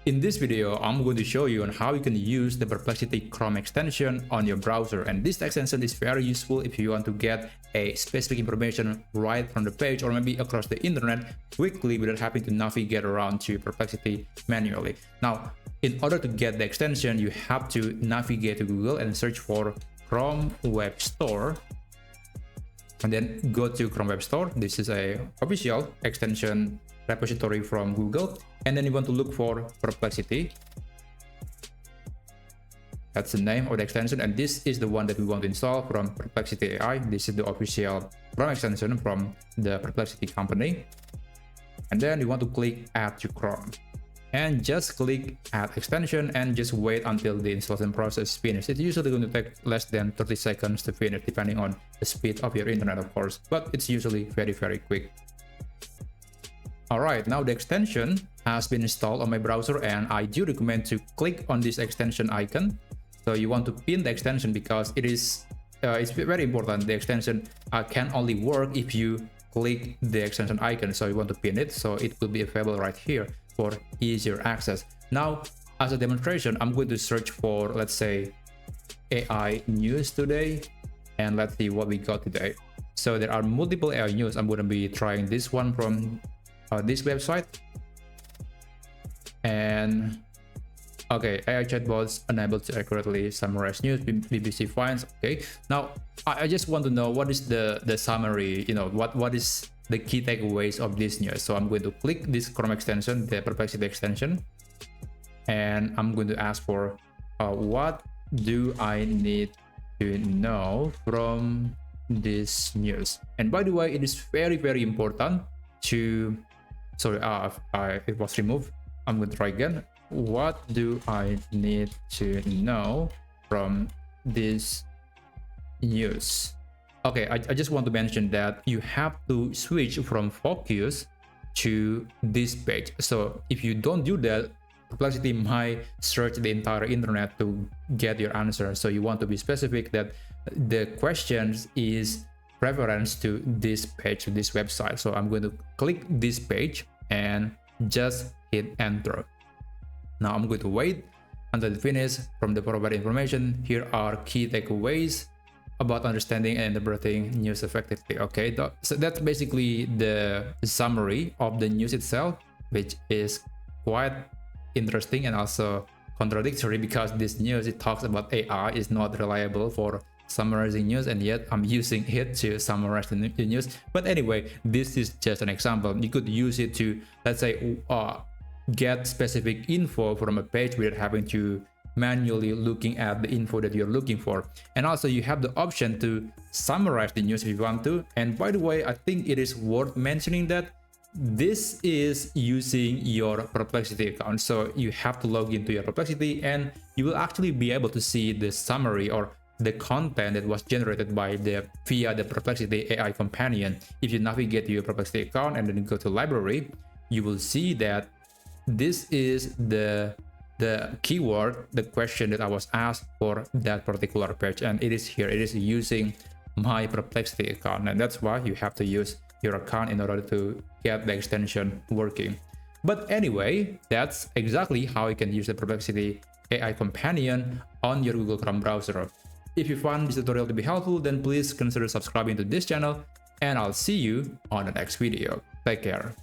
in this video, I'm going to show you on how you can use the Perplexity Chrome extension on your browser. And this extension is very useful if you want to get a specific information right from the page or maybe across the internet quickly without having to navigate around to Perplexity manually. Now, in order to get the extension, you have to navigate to Google and search for Chrome Web Store. And then go to Chrome Web Store. This is a official extension repository from Google. And then you want to look for Perplexity. That's the name of the extension. And this is the one that we want to install from Perplexity AI. This is the official Chrome extension from the Perplexity company. And then you want to click Add to Chrome. And just click Add Extension and just wait until the installation process finishes. It's usually going to take less than 30 seconds to finish, depending on the speed of your internet, of course, but it's usually very, very quick. Alright, now the extension has been installed on my browser, and I do recommend to click on this extension icon. So you want to pin the extension because it's very important. The extension can only work if you click the extension icon. So you want to pin it, so it will be available right here for easier access. Now, as a demonstration, I'm going to search for, let's say, AI news today, and let's see what we got today. So there are multiple AI news. I'm going to be trying this one from this website. And okay, AI chatbots unable to accurately summarize news, BBC finds. Okay, now I just want to know what is the summary, what is the key takeaways of this news. So I'm going to click this Chrome extension, the Perplexity extension, and I'm going to ask for what do I need to know from this news. And by the way, it is very, very important to, sorry, it was removed. I'm going to try again. What do I need to know from this news? Okay, I just want to mention that you have to switch from focus to this page. So if you don't do that, Perplexity might search the entire internet to get your answer. So you want to be specific that the questions is reference to this page, to this website. So I'm going to click this page and just hit enter. Now I'm going to wait until it finishes. From the provided information, here are key takeaways about understanding and interpreting news effectively. Okay, so that's basically the summary of the news itself, which is quite interesting and also contradictory because this news, it talks about AI is not reliable for summarizing news, and yet I'm using it to summarize the news. But anyway, this is just an example. You could use it to, let's say, get specific info from a page without having to manually looking at the info that you're looking for. And also you have the option to summarize the news if you want to. And by the way, I think it is worth mentioning that this is using your Perplexity account. So you have to log into your Perplexity and you will actually be able to see the summary or the content that was generated by via the Perplexity AI companion. If you navigate to your Perplexity account and then go to library, you will see that this is the keyword, the question that I was asked for that particular page, and it is here. It is using my Perplexity account, and that's why you have to use your account in order to get the extension working. But anyway, that's exactly how you can use the Perplexity AI companion on your Google Chrome browser. If you found this tutorial to be helpful, then please consider subscribing to this channel, and I'll see you on the next video. Take care.